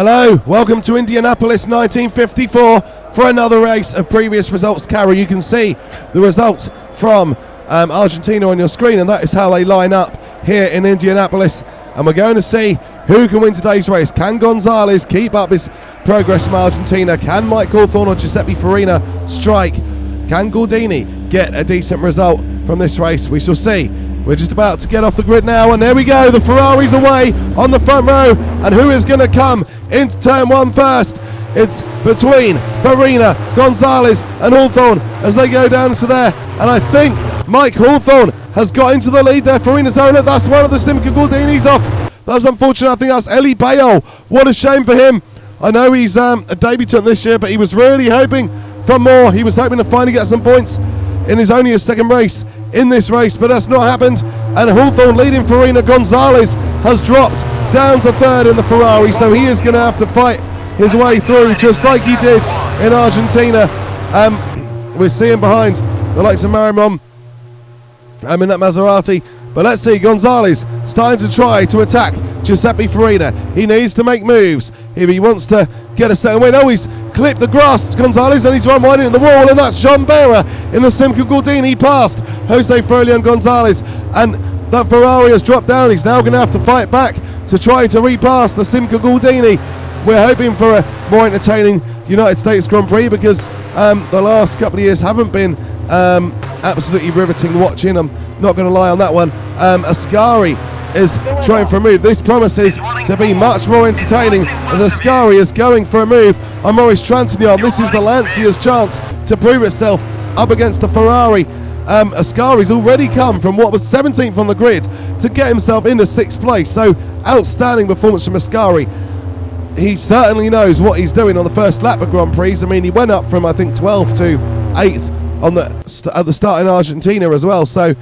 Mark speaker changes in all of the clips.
Speaker 1: Hello, welcome to Indianapolis 1954 for another race of previous results. Carrie, you can see the results from Argentina on your screen, and that is how they line up here in Indianapolis. And we're going to see who can win today's race. Can Gonzalez keep up his progress from Argentina? Can Mike Hawthorn or Giuseppe-Farina strike? Can Gordini get a decent result from this race? We shall see. We're just about to get off the grid now, and there we go. The Ferrari's away on the front row, and who is going to come into turn one first? It's between Farina, Gonzalez and Hawthorn as they go down to there, and I think Mike Hawthorn has got into the lead there. Farina's there, look, that's one of the simcagordini's off. That's unfortunate. I think that's Eli Bayo. What a shame for him. I know he's a debutant this year, but he was really hoping for more. He was hoping to finally get some points in his only his second race in this race, but that's not happened, and Hawthorn leading Farina. Gonzalez has dropped down to third in the Ferrari, so he is going to have to fight his way through just like he did in Argentina. We're seeing behind the likes of Marimon in that Maserati, but let's see. Gonzalez starting to try to attack Giuseppe-Farina. He needs to make moves if he wants to get a second win. Oh, he's clipped the grass, Gonzalez, and he's run wide into the wall, and that's jeanbehra in the simcagordini past Jose-Frolian Gonzalez, and that Ferrari has dropped down. He's now going to have to fight back to try to repass the simcagordini. We're hoping for a more entertaining United States Grand Prix because the last couple of years haven't been absolutely riveting watching. I'm not going to lie on that one. Ascari is trying for a move. This promises to be much more entertaining as Ascari is going for a move on Maurice Trintignant. This is the Lancia's chance to prove itself up against the Ferrari. Ascari's already come from what was 17th on the grid to get himself into 6th place, so outstanding performance from Ascari. He certainly knows what he's doing on the first lap of Grand Prix. I mean, he went up from I think 12th to 8th on at the start in Argentina as well, so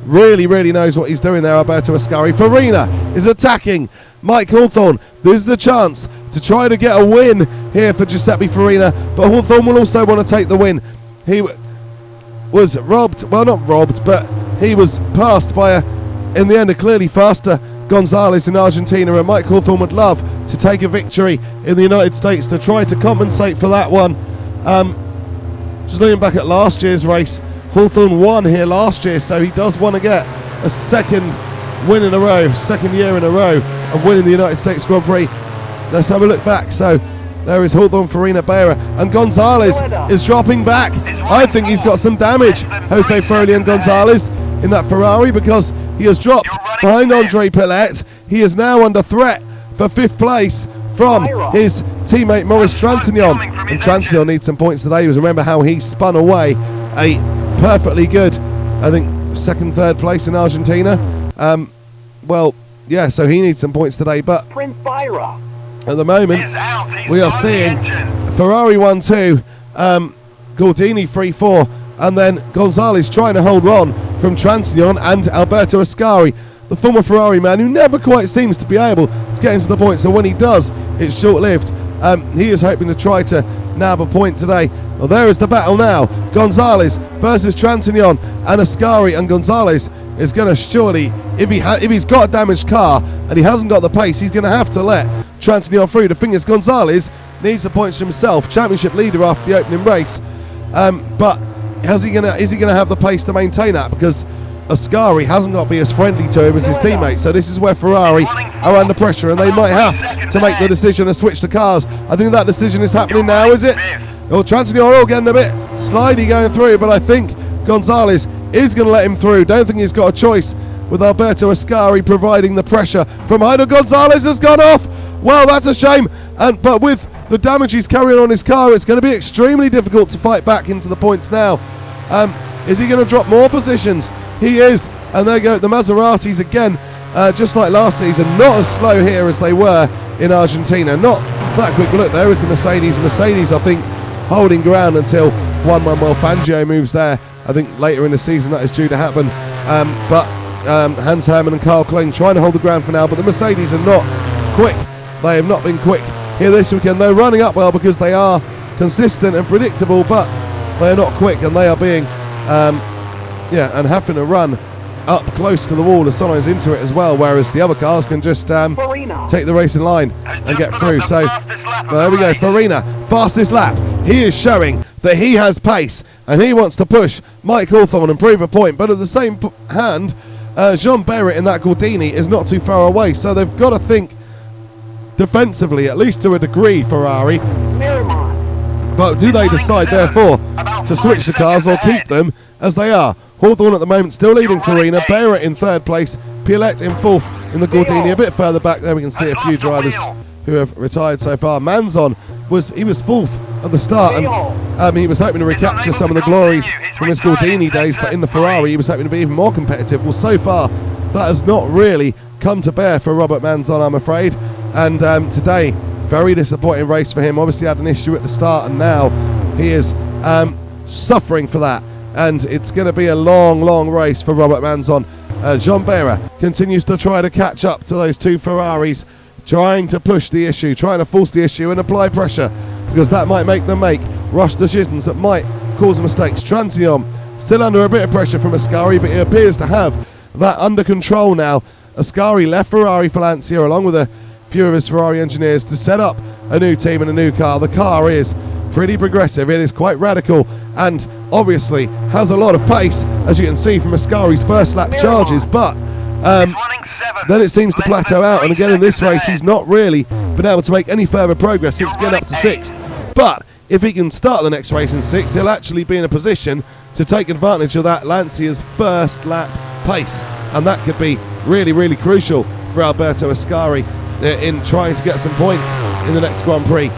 Speaker 1: really knows what he's doing there, Alberto Ascari. Farina is attacking Mike Hawthorn. There's the chance to try to get a win here for Giuseppe-Farina, but Hawthorn will also want to take the win. He was robbed, well, not robbed, but he was passed by in the end, a clearly faster Gonzalez in Argentina, and Mike Hawthorn would love to take a victory in the United States to try to compensate for that one. Just looking back at last year's race, Hawthorn won here last year, so he does want to get a second win in a row, second year in a row of winning the United States Grand Prix. Let's have a look back. So there is Hawthorn, Farina, Behra, and Gonzalez is dropping back. I think he's got some damage, Jose-Frolian Gonzalez, in that Ferrari, because he has dropped behind Andre Pillet. He is now under threat for 5th place from his teammate Maurice Trintignant, and Trintignant needs some points today. Because remember how he spun away a perfectly good, I think, 2nd, 3rd place in Argentina. Well, yeah, so he needs some points today, but at the moment we are seeing Ferrari 1-2, Gordini 3-4, and then Gonzalez trying to hold on from Trintignant and Alberto Ascari, the former Ferrari man who never quite seems to be able to get into the point, so when he does, it's short-lived. He is hoping to try to nab a point today. Well, there is the battle now. Gonzalez versus Trintignant and Ascari, and Gonzalez is going to surely, if he's got a damaged car and he hasn't got the pace, he's going to have to let Trintignant through. The thing is, Gonzalez needs the points for himself, championship leader after the opening race, but is he going to have the pace to maintain that? Because Ascari hasn't got to be as friendly to him as his teammates, so this is where Ferrari are under pressure, and they might have to make the decision to switch the cars. I think that decision is happening now, is it? Oh, Trintignant getting a bit slidey going through, but I think Gonzalez is going to let him through. Don't think he's got a choice with Alberto Ascari providing the pressure from Heido. Gonzalez has gone off. Well, that's a shame, but with the damage he's carrying on his car, it's going to be extremely difficult to fight back into the points now. Is he going to drop more positions? He is, and there go the Maseratis again, just like last season, not as slow here as they were in Argentina, not that quick. Look, there is the Mercedes, I think, holding ground until Juanmanuelfangio moves there. I think later in the season that is due to happen, but Hans Hermann and Carl Klein trying to hold the ground for now, but the Mercedes are not quick. They have not been quick here this weekend. They're running up well because they are consistent and predictable, but they are not quick, and they are being and having to run up close to the wall as sometimes into it as well, whereas the other cars can just take the race in line and get through. So there we go, Farina, fastest lap. He is showing that he has pace and he wants to push Mike Hawthorn and prove a point, but at the same hand, jeanbehra in that Gordini is not too far away, so they've got to think defensively, at least to a degree, Ferrari. But do they decide therefore to switch the cars or keep them as they are? Hawthorn at the moment still leading Farina, Behra in third place, Pialet in fourth in the Gordini. A bit further back there we can see a few drivers who have retired so far. Manzon was fourth at the start, and he was hoping to recapture some of the glories from his Gordini days, but in the Ferrari he was hoping to be even more competitive. Well, so far that has not really come to bear for Robert Manzon, I'm afraid, and today very disappointing race for him. Obviously had an issue at the start, and now he is suffering for that, and it's going to be a long race for Robert Manzon. Jeanbehra continues to try to catch up to those two Ferraris, trying to push the issue, trying to force the issue and apply pressure, because that might make them make rush decisions that might cause mistakes. Transignon still under a bit of pressure from Ascari, but he appears to have that under control now. Ascari left Ferrari for Lancia along with a few of his Ferrari engineers to set up a new team and a new car. The car is pretty progressive, it is quite radical, and obviously has a lot of pace, as you can see from Ascari's first lap charges, but then it seems to plateau out, and again in this race he's not really been able to make any further progress since getting up to 6th. But if he can start the next race in 6th, he'll actually be in a position to take advantage of that Lancia's first lap pace, and that could be really crucial for Alberto Ascari in trying to get some points in the next Grand Prix.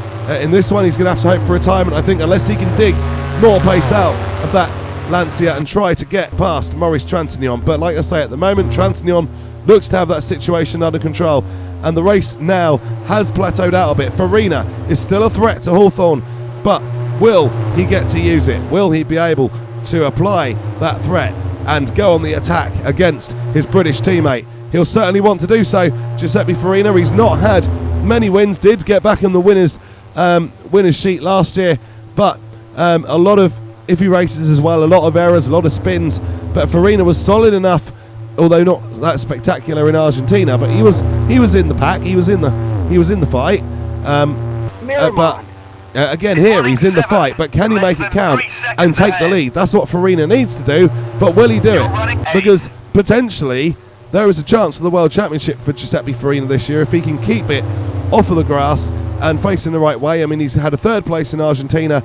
Speaker 1: In this one he's going to have to hope for retirement, I think, unless he can dig more pace out of that Lancia and try to get past Maurice Transignon. But like I say, at the moment Transignon looks to have that situation under control, and the race now has plateaued out a bit. Farina is still a threat to Hawthorn, but will he get to use it? Will he be able to apply that threat and go on the attack against his British teammate? He'll certainly want to do so. Giuseppe Farina, he's not had many wins, did get back in the winners sheet last year, but a lot of iffy races as well, a lot of errors, a lot of spins, but Farina was solid enough, although not that spectacular in Argentina, but he was in the pack, he was in the fight, but again here he's in the fight, but can he make it count and take the lead? That's what Farina needs to do, but will he do it? Because potentially there is a chance for the World Championship for Giuseppe Farina this year if he can keep it off of the grass and facing the right way. I mean, he's had a third place in Argentina,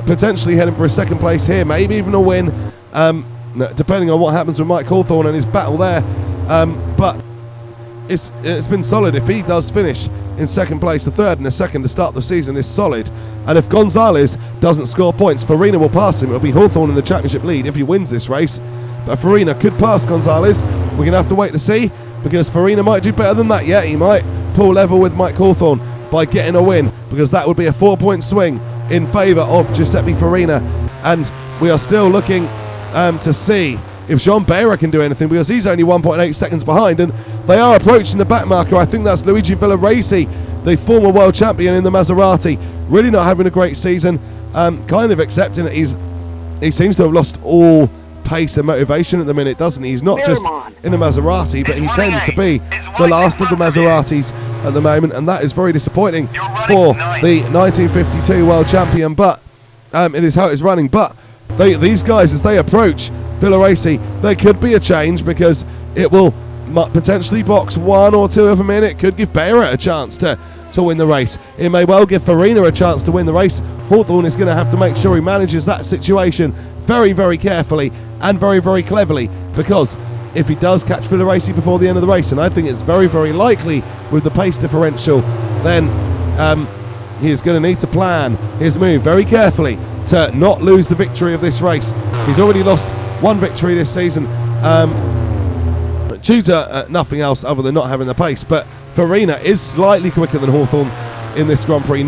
Speaker 1: potentially heading for a second place here, maybe even a win, depending on what happens with Mike Hawthorn and his battle there. But it's been solid. If he does finish in second place, the third and the second to start the season is solid. And if Gonzalez doesn't score points, Farina will pass him. It'll be Hawthorn in the championship lead if he wins this race. But Farina could pass Gonzalez. We're going to have to wait to see, because Farina might do better than that yet. He might pull level with Mike Hawthorn by getting a win, because that would be a 4-point swing in favour of Giuseppe Farina. And we are still looking to see if Jeanbehra can do anything, because he's only 1.8 seconds behind, and they are approaching the back marker. I think that's luigivilloresi, the former world champion in the Maserati, really not having a great season, kind of accepting that he seems to have lost all pace and motivation at the minute, doesn't he? He's not just in a Maserati, but he tends to be the last of the Maseratis at the moment, and that is very disappointing for the 1952 world champion, but it is how it's running. But these guys, as they approach Villoresi, there could be a change, because it will potentially box one or two of them in. It could give Behra a chance to win the race. It may well give Farina a chance to win the race. Hawthorn is going to have to make sure he manages that situation very carefully and very cleverly, because if he does catch Villoresi before the end of the race, and I think it's very likely with the pace differential, then he is going to need to plan his move very carefully to not lose the victory of this race. He's already lost one victory this season due to nothing else other than not having the pace, but Farina is slightly quicker than Hawthorn in this Grand Prix.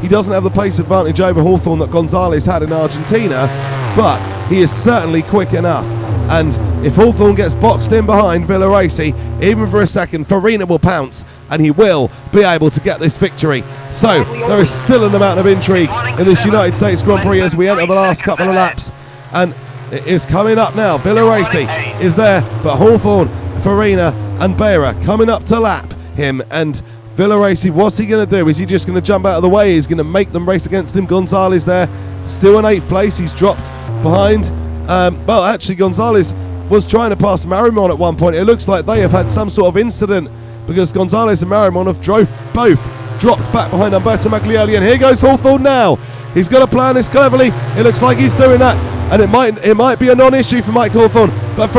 Speaker 1: He doesn't have the pace advantage over Hawthorn that Gonzalez had in Argentina, but he is certainly quick enough. And if Hawthorn gets boxed in behind Villoresi, even for a second, Farina will pounce and he will be able to get this victory. So there is still an amount of intrigue in this United States Grand Prix as we enter the last couple of laps. And It is coming up now. Villoresi is there, but Hawthorn, Farina and Behra coming up to lap him. And Villoresi, what's he going to do? Is he just going to jump out of the way? He's going to make them race against him. Gonzalez there, still in 8th place. He's dropped behind. Well, actually, Gonzalez was trying to pass Marimon at one point. It looks like they have had some sort of incident because Gonzalez and Marimon have both dropped back behind Umberto Maglioli. And here goes Hawthorn now. He's got to plan this cleverly. It looks like he's doing that. And it might be a non-issue for Mike Hawthorn. But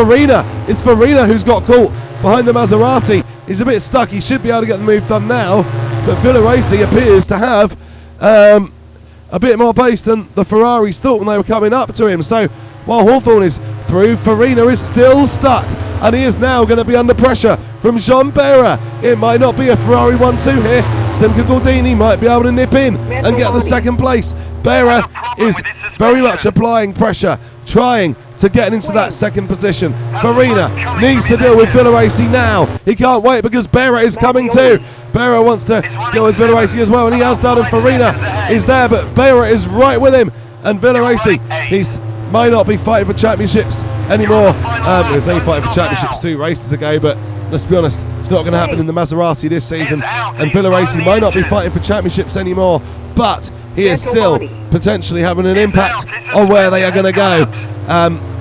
Speaker 1: it's Farina who's got caught behind the Maserati. He's a bit stuck. He should be able to get the move done now. But Villoresi appears to have a bit more pace than the Ferraris thought when they were coming up to him. So while Hawthorn is through, Farina is still stuck. And he is now going to be under pressure from jeanbehra. It might not be a Ferrari 1-2 here. Simcagordini might be able to nip in and get the second place. Behra is very much applying pressure, trying to get into that second position. Farina needs to deal with Villoresi now. He can't wait because Behra is coming too. Behra wants to deal with Villoresi as well, and he has done, and Farina is there, but Behra is right with him. And Villoresi, he's might not be fighting for championships anymore. He was only fighting for championships 2 races ago, but let's be honest, it's not going to happen in the Maserati this season. And Villoresi might not be fighting for championships anymore, but he is still potentially having an impact on where they are going to go.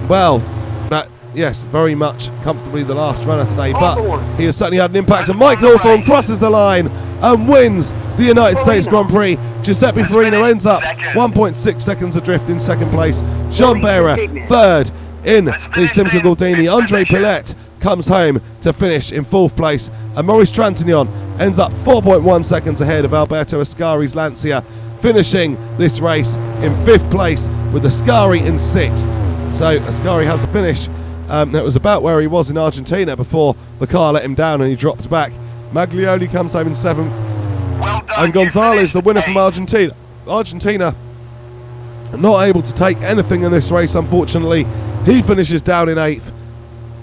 Speaker 1: Well, yes, very much comfortably the last runner today, but he has certainly had an impact. And Mike Hawthorn crosses the line and wins the United States Grand Prix. Giuseppe Farina ends up 1.6 seconds adrift in second place. jeanbehra third in the simcagordini. Andre Pillet comes home to finish in 4th place, and Maurice Trintignant ends up 4.1 seconds ahead of Alberto Ascari's Lancia, finishing this race in 5th place with Ascari in 6th. So Ascari has the finish. That was about where he was in Argentina before the car let him down and he dropped back. Maglioli comes home in 7th. Well done, and Gonzalez, the winner from Argentina. Argentina not able to take anything in this race, unfortunately. He finishes down in 8th.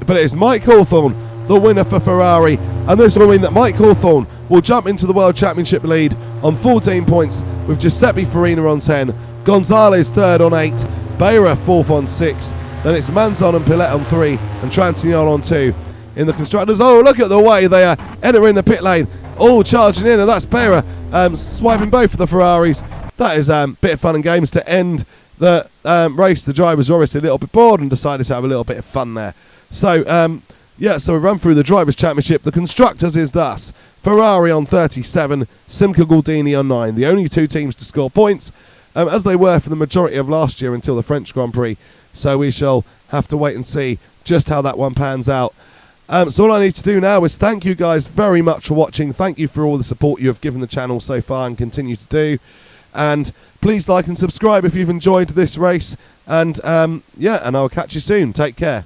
Speaker 1: But it is Mike Hawthorn, the winner for Ferrari. And this will mean that Mike Hawthorn will jump into the World Championship lead on 14 points with Giuseppe Farina on 10. Gonzalez 3rd on 8. Behra 4th on 6. Then it's Manzon and Pillet on 3 and Trintignant on 2. In the constructors, oh, look at the way they are entering the pit lane, all charging in, and that's Behra swiping both of the Ferraris. That is a bit of fun and games to end the race. The drivers were obviously a little bit bored and decided to have a little bit of fun there. So, so we run through the Drivers' Championship. The Constructors is thus Ferrari on 37, simcagordini on 9. The only 2 teams to score points, as they were for the majority of last year until the French Grand Prix. So we shall have to wait and see just how that one pans out. So all I need to do now is thank you guys very much for watching. Thank you for all the support you have given the channel so far and continue to do. And please like and subscribe if you've enjoyed this race. And and I'll catch you soon. Take care.